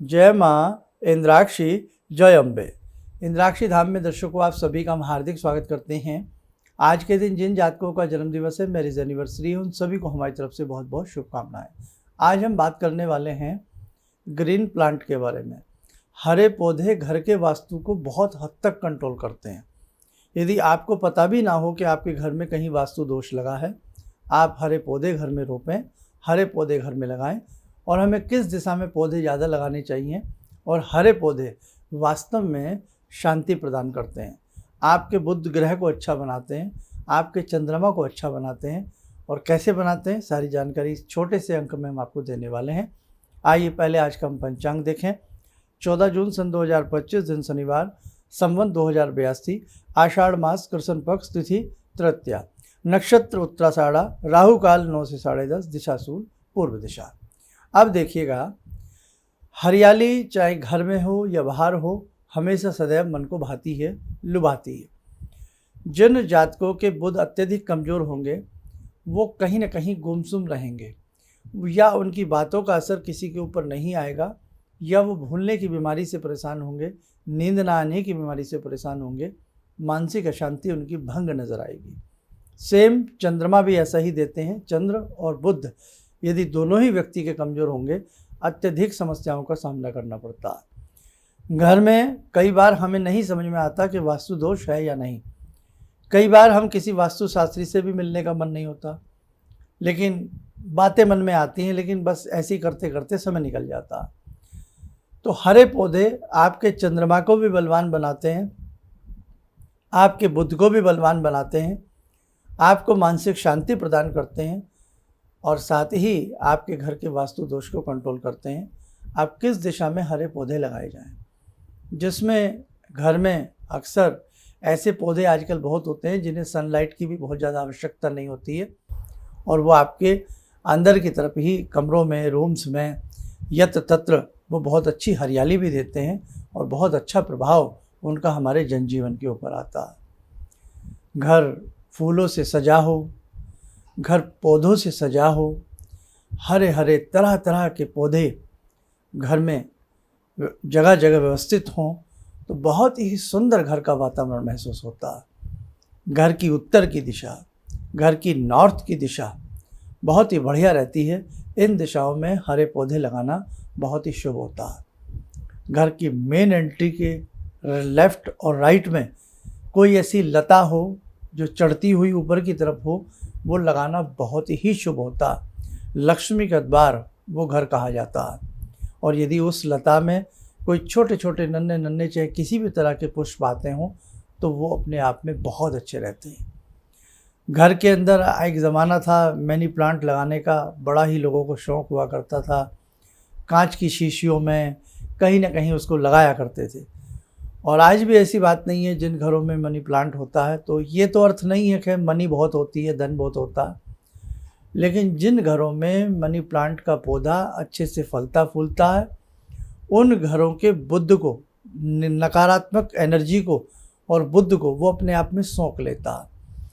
जय माँ इंद्राक्षी, जय अम्बे। इंद्राक्षी धाम में दर्शकों आप सभी का हम हार्दिक स्वागत करते हैं। आज के दिन जिन जातकों का जन्मदिवस है, मैरिज एनिवर्सरी है, उन सभी को हमारी तरफ से बहुत बहुत शुभकामनाएं। आज हम बात करने वाले हैं ग्रीन प्लांट के बारे में। हरे पौधे घर के वास्तु को बहुत हद तक कंट्रोल करते हैं। यदि आपको पता भी ना हो कि आपके घर में कहीं वास्तु दोष लगा है, आप हरे पौधे घर में रोपें, हरे पौधे घर में लगाएं। और हमें किस दिशा में पौधे ज़्यादा लगाने चाहिए, और हरे पौधे वास्तव में शांति प्रदान करते हैं, आपके बुध ग्रह को अच्छा बनाते हैं, आपके चंद्रमा को अच्छा बनाते हैं। और कैसे बनाते हैं, सारी जानकारी इस छोटे से अंक में हम आपको देने वाले हैं। आइए पहले आज का हम पंचांग देखें। 14 जून सन 2025, दिन शनिवार, संवत 2082, आषाढ़ मास, कृष्ण पक्ष, तिथि तृतीया, नक्षत्र उत्तराषाढ़ा, राहु काल 9 से 10:30, दिशा शूल पूर्व दिशा। अब देखिएगा, हरियाली चाहे घर में हो या बाहर हो, हमेशा सदैव मन को भाती है, लुभाती है। जिन जातकों के बुध अत्यधिक कमज़ोर होंगे वो कहीं ना कहीं गुमसुम रहेंगे, या उनकी बातों का असर किसी के ऊपर नहीं आएगा, या वो भूलने की बीमारी से परेशान होंगे, नींद ना आने की बीमारी से परेशान होंगे, मानसिक अशांति उनकी भंग नज़र आएगी। सेम चंद्रमा भी ऐसा ही देते हैं। चंद्र और बुध यदि दोनों ही व्यक्ति के कमज़ोर होंगे, अत्यधिक समस्याओं का सामना करना पड़ता है। घर में कई बार हमें नहीं समझ में आता कि वास्तु दोष है या नहीं। कई बार हम किसी वास्तु शास्त्री से भी मिलने का मन नहीं होता, लेकिन बातें मन में आती हैं, लेकिन बस ऐसे ही करते करते समय निकल जाता। तो हरे पौधे आपके चंद्रमा को भी बलवान बनाते हैं, आपके बुध को भी बलवान बनाते हैं, आपको मानसिक शांति प्रदान करते हैं, और साथ ही आपके घर के वास्तु दोष को कंट्रोल करते हैं। आप किस दिशा में हरे पौधे लगाए जाएं, जिसमें घर में अक्सर ऐसे पौधे आजकल बहुत होते हैं जिन्हें सनलाइट की भी बहुत ज़्यादा आवश्यकता नहीं होती है, और वो आपके अंदर की तरफ ही कमरों में, रूम्स में, यत्र तत्र वो बहुत अच्छी हरियाली भी देते हैं, और बहुत अच्छा प्रभाव उनका हमारे जनजीवन के ऊपर आता है। घर फूलों से सजा हो, घर पौधों से सजा हो, हरे हरे तरह तरह के पौधे घर में जगह जगह व्यवस्थित हों, तो बहुत ही सुंदर घर का वातावरण महसूस होता है। घर की उत्तर की दिशा, घर की नॉर्थ की दिशा बहुत ही बढ़िया रहती है। इन दिशाओं में हरे पौधे लगाना बहुत ही शुभ होता है। घर की मेन एंट्री के लेफ़्ट और राइट में कोई ऐसी लता हो जो चढ़ती हुई ऊपर की तरफ हो, वो लगाना बहुत ही शुभ होता। लक्ष्मी का द्वार वो घर कहा जाता है। और यदि उस लता में कोई छोटे छोटे नन्हे नन्हे चाहे किसी भी तरह के पुष्प आते हों, तो वो अपने आप में बहुत अच्छे रहते हैं। घर के अंदर एक ज़माना था मनी प्लांट लगाने का, बड़ा ही लोगों को शौक़ हुआ करता था। कांच की शीशियों में कहीं ना कहीं उसको लगाया करते थे। और आज भी ऐसी बात नहीं है जिन घरों में मनी प्लांट होता है, तो ये तो अर्थ नहीं है कि मनी बहुत होती है, धन बहुत होता है, लेकिन जिन घरों में मनी प्लांट का पौधा अच्छे से फलता फूलता है, उन घरों के बुध को, नकारात्मक एनर्जी को और बुध को वो अपने आप में सोख लेता है।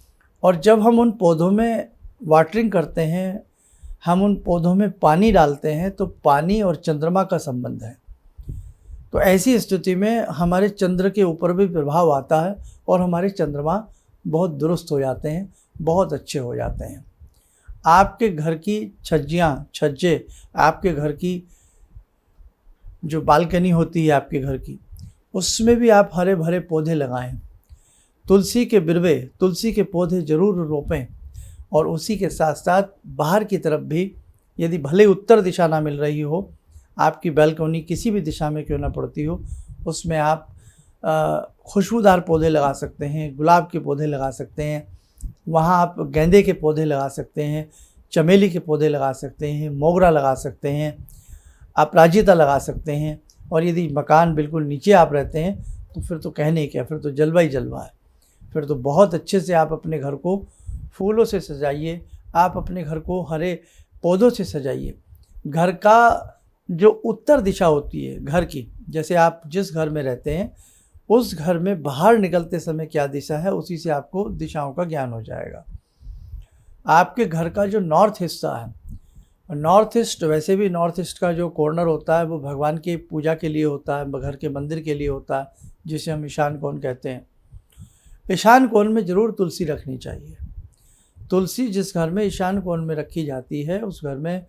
और जब हम उन पौधों में वाटरिंग करते हैं, हम उन पौधों में पानी डालते हैं, तो पानी और चंद्रमा का संबंध है। तो ऐसी स्थिति में हमारे चंद्र के ऊपर भी प्रभाव आता है, और हमारे चंद्रमा बहुत दुरुस्त हो जाते हैं, बहुत अच्छे हो जाते हैं। आपके घर की छज्जे, आपके घर की जो बालकनी होती है आपके घर की, उसमें भी आप हरे भरे पौधे लगाएं। तुलसी के बिरवे, तुलसी के पौधे ज़रूर रोपें। और उसी के साथ साथ बाहर की तरफ भी, यदि भले उत्तर दिशा ना मिल रही हो, आपकी बालकनी किसी भी दिशा में क्यों ना पड़ती हो, उसमें आप खुशबूदार पौधे लगा सकते हैं, गुलाब के पौधे लगा सकते हैं, वहाँ आप गेंदे के पौधे लगा सकते हैं, चमेली के पौधे लगा सकते हैं, मोगरा लगा सकते हैं, अपराजिता लगा सकते हैं। और यदि मकान बिल्कुल नीचे आप रहते हैं, तो फिर तो कहने क्या, फिर तो जलवा ही जलवा है। फिर तो बहुत अच्छे से आप अपने घर को फूलों से सजाइए, आप अपने घर को हरे पौधों से सजाइए। घर का जो उत्तर दिशा होती है घर की, जैसे आप जिस घर में रहते हैं, उस घर में बाहर निकलते समय क्या दिशा है, उसी से आपको दिशाओं का ज्ञान हो जाएगा। आपके घर का जो नॉर्थ हिस्सा है, नॉर्थ ईस्ट, वैसे भी नॉर्थ ईस्ट का जो कॉर्नर होता है वो भगवान की पूजा के लिए होता है, घर के मंदिर के लिए होता है, जिसे हम ईशान कोण कहते हैं। ईशान कोण में ज़रूर तुलसी रखनी चाहिए। तुलसी जिस घर में ईशान कोण में रखी जाती है उस घर में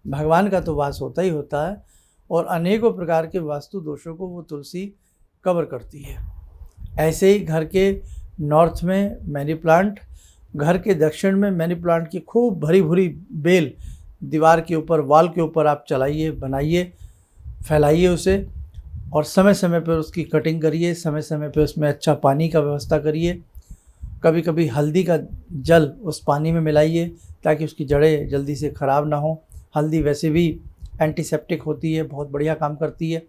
भगवान का तो वास होता ही होता है, और अनेकों प्रकार के वास्तु दोषों को वो तुलसी कवर करती है। ऐसे ही घर के नॉर्थ में मनी प्लांट, घर के दक्षिण में मनी प्लांट की खूब भरी भरी बेल दीवार के ऊपर, वॉल के ऊपर आप चलाइए, बनाइए, फैलाइए उसे, और समय समय पर उसकी कटिंग करिए, समय समय पर उसमें अच्छा पानी का व्यवस्था करिए। कभी कभी हल्दी का जल उस पानी में मिलाइए ताकि उसकी जड़ें जल्दी से ख़राब ना हो। हल्दी वैसे भी एंटीसेप्टिक होती है, बहुत बढ़िया काम करती है।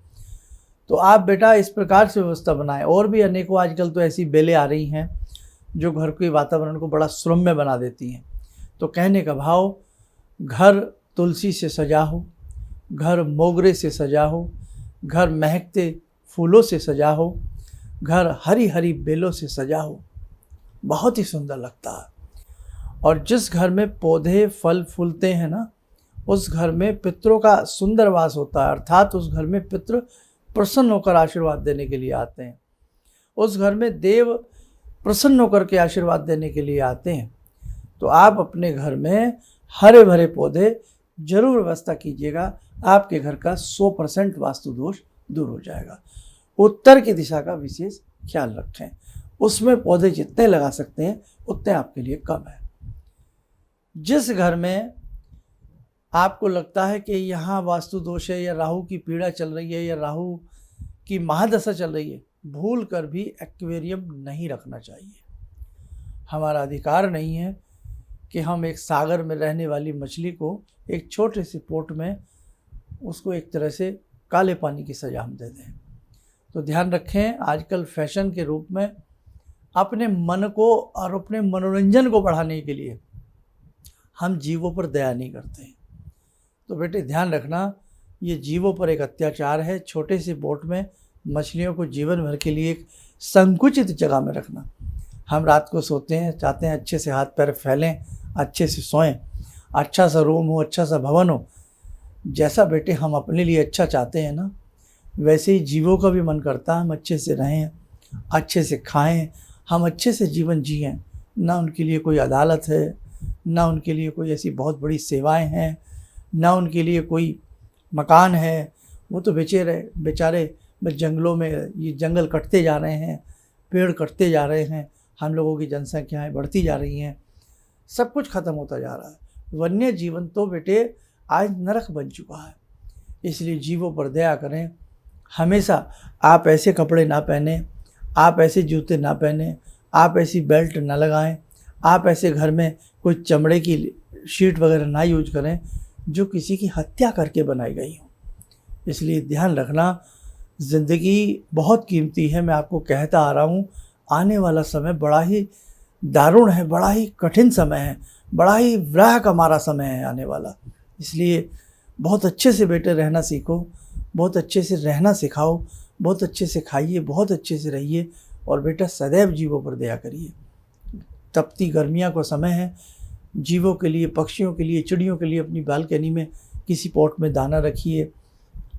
तो आप बेटा इस प्रकार से व्यवस्था बनाएं। और भी अनेकों आजकल तो ऐसी बेलें आ रही हैं जो घर के वातावरण को बड़ा सुरम्य बना देती हैं। तो कहने का भाव, घर तुलसी से सजा हो, घर मोगरे से सजा हो, घर महकते फूलों से सजा हो, घर हरी हरी बेलों से सजा हो, बहुत ही सुंदर लगता है। और जिस घर में पौधे फल फूलते हैं ना, उस घर में पितरों का सुंदर वास होता है, अर्थात उस घर में पितृ प्रसन्न होकर आशीर्वाद देने के लिए आते हैं। उस घर में देव प्रसन्न होकर के आशीर्वाद देने के लिए आते हैं। तो आप अपने घर में हरे भरे पौधे जरूर व्यवस्था कीजिएगा, आपके घर का 100% वास्तु दोष दूर हो जाएगा। उत्तर की दिशा का विशेष ख्याल रखें, उसमें पौधे जितने लगा सकते हैं उतने आपके लिए कम है। जिस घर में आपको लगता है कि यहाँ वास्तु दोष है, या राहु की पीड़ा चल रही है, या राहु की महादशा चल रही है, भूल कर भी एक्वेरियम नहीं रखना चाहिए। हमारा अधिकार नहीं है कि हम एक सागर में रहने वाली मछली को एक छोटे से पोट में उसको एक तरह से काले पानी की सजा हम दे दें। तो ध्यान रखें, आजकल फैशन के रूप में अपने मन को और अपने मनोरंजन को बढ़ाने के लिए हम जीवों पर दया नहीं करते हैं। तो बेटे ध्यान रखना, ये जीवों पर एक अत्याचार है। छोटे से बोट में मछलियों को जीवन भर के लिए एक संकुचित जगह में रखना। हम रात को सोते हैं, चाहते हैं अच्छे से हाथ पैर फैलें, अच्छे से सोएं, अच्छा सा रूम हो, अच्छा सा भवन हो। जैसा बेटे हम अपने लिए अच्छा चाहते हैं ना, वैसे ही जीवों का भी मन करता है हम अच्छे से रहें, अच्छे से खाएं, हम अच्छे से जीवन जिएं। ना उनके लिए कोई अदालत है, ना उनके लिए कोई ऐसी बहुत बड़ी सेवाएं हैं, ना उनके लिए कोई मकान है। वो तो बेचारे जंगलों में, ये जंगल कटते जा रहे हैं, पेड़ कटते जा रहे हैं, हम लोगों की जनसंख्याएं बढ़ती जा रही हैं, सब कुछ ख़त्म होता जा रहा है। वन्य जीवन तो बेटे आज नरक बन चुका है। इसलिए जीवों पर दया करें। हमेशा आप ऐसे कपड़े ना पहने, आप ऐसे जूते ना पहने, आप ऐसी बेल्ट ना लगाएं, आप ऐसे घर में कोई चमड़े की शीट वगैरह ना यूज करें जो किसी की हत्या करके बनाई गई हो। इसलिए ध्यान रखना, ज़िंदगी बहुत कीमती है। मैं आपको कहता आ रहा हूँ, आने वाला समय बड़ा ही दारुण है, बड़ा ही कठिन समय है, बड़ा ही विरह का मारा समय है आने वाला। इसलिए बहुत अच्छे से बेटे रहना सीखो, बहुत अच्छे से रहना सिखाओ, बहुत अच्छे से खाइए, बहुत अच्छे से रहिए, और बेटा सदैव जीवों पर दया करिए। तपती गर्मियाँ का समय है, जीवों के लिए, पक्षियों के लिए, चिड़ियों के लिए अपनी बालकनी में किसी पॉट में दाना रखिए,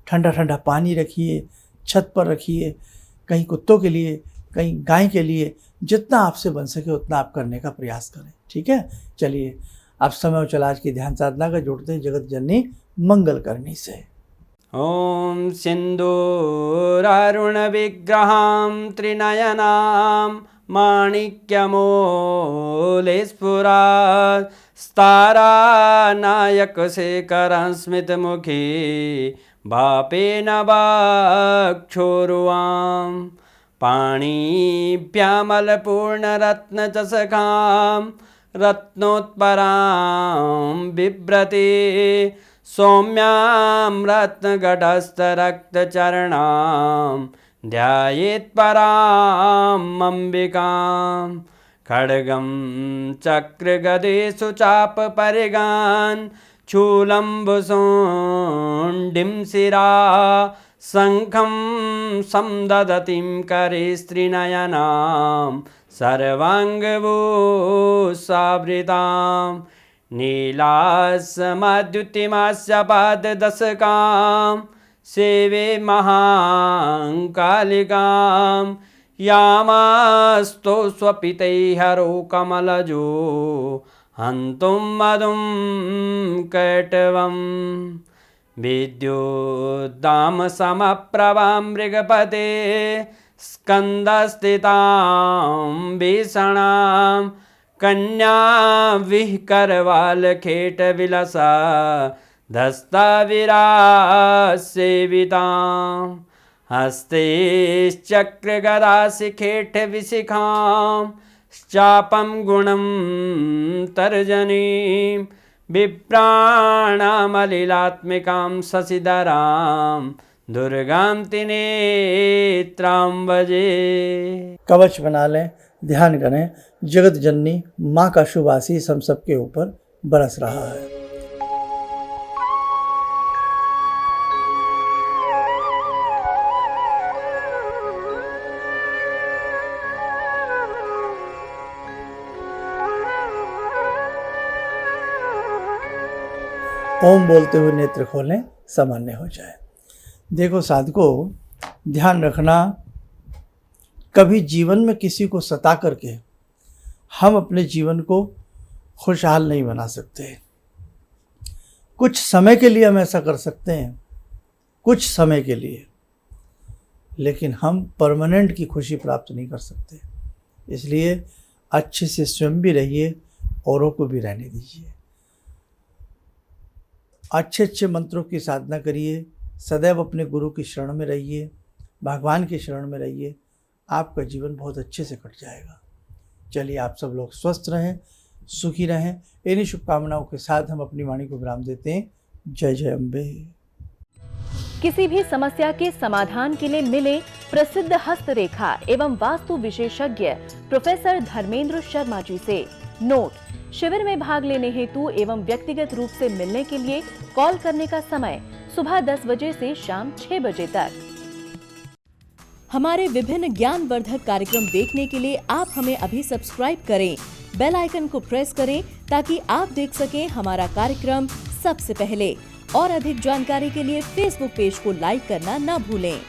ठंडा ठंडा पानी रखिए, छत पर रखिए, कहीं कुत्तों के लिए, कहीं गाय के लिए, जितना आपसे बन सके उतना आप करने का प्रयास करें। ठीक है, चलिए आप समय और चला आज की ध्यान साधना का जोड़ते हैं जगत जननी मंगल करनी से। ॐ सिन्दूरारुण विग्रहां त्रिनयनां माणिक्यमूले स्फुरात् स्तारानायकशेखरं स्मितमुखी भापेन वक्षोरुवां पाणिभ्यामलपूर्णरत्नचषकां रत्नोत्परां बिभ्रति सौम्यां रत्नघटस्थरक्तचरणां ध्यायेत् पराम् अम्बिकां खड्गं चक्रगदेषु चापपरिगान् शूलम्बुशुण्डिं शिरा शङ्खं समदधतीं करे स्त्रीनयनां सर्वाङ्गभूषावृतां नीलास्मद्युतिमास्य पाददशकां सेवे महाकालिकां यामास्तो स्वपितैहरो कमलजो हन्तुं मधुं कैटवम् विद्युद्दामसमप्रभां मृगपते स्कन्दस्थितां भीषणां कन्याविहकरवालखेटविलसा धस्ताविरासेवितां हस्तैश्चक्रगदाशिखेटविशिखां चापं गुणं तर्जनीं विप्राणामलिलात्मिकां शशिधरां दुर्गां त्रिनेत्रां भजे। कवच बना लें, ध्यान करें, जगत जननी माँ का शुभ आशीष हम सबके ऊपर बरस रहा है। ओम बोलते हुए नेत्र खोलें, सामान्य हो जाए। देखो साधकों, ध्यान रखना, कभी जीवन में किसी को सता करके हम अपने जीवन को खुशहाल नहीं बना सकते। कुछ समय के लिए हम ऐसा कर सकते हैं, कुछ समय के लिए, लेकिन हम परमानेंट की खुशी प्राप्त नहीं कर सकते। इसलिए अच्छे से स्वयं भी रहिए, औरों को भी रहने दीजिए। अच्छे अच्छे मंत्रों की साधना करिए, सदैव अपने गुरु की शरण में रहिए, भगवान की शरण में रहिए, आपका जीवन बहुत अच्छे से कट जाएगा। चलिए, आप सब लोग स्वस्थ रहें, सुखी रहें। इन्हीं शुभकामनाओं के साथ हम अपनी वाणी को विराम देते हैं। जय जय अम्बे। किसी भी समस्या के समाधान के लिए मिले प्रसिद्ध हस्तरेखा एवं वास्तु विशेषज्ञ प्रोफेसर धर्मेंद्र शर्मा जी से। नोट: शिविर में भाग लेने हेतु एवं व्यक्तिगत रूप से मिलने के लिए कॉल करने का समय सुबह 10 बजे से शाम 6 बजे तक। हमारे विभिन्न ज्ञानवर्धक कार्यक्रम देखने के लिए आप हमें अभी सब्सक्राइब करें, बेल आइकन को प्रेस करें ताकि आप देख सकें हमारा कार्यक्रम सबसे पहले। और अधिक जानकारी के लिए फेसबुक पेज को लाइक करना न भूलें।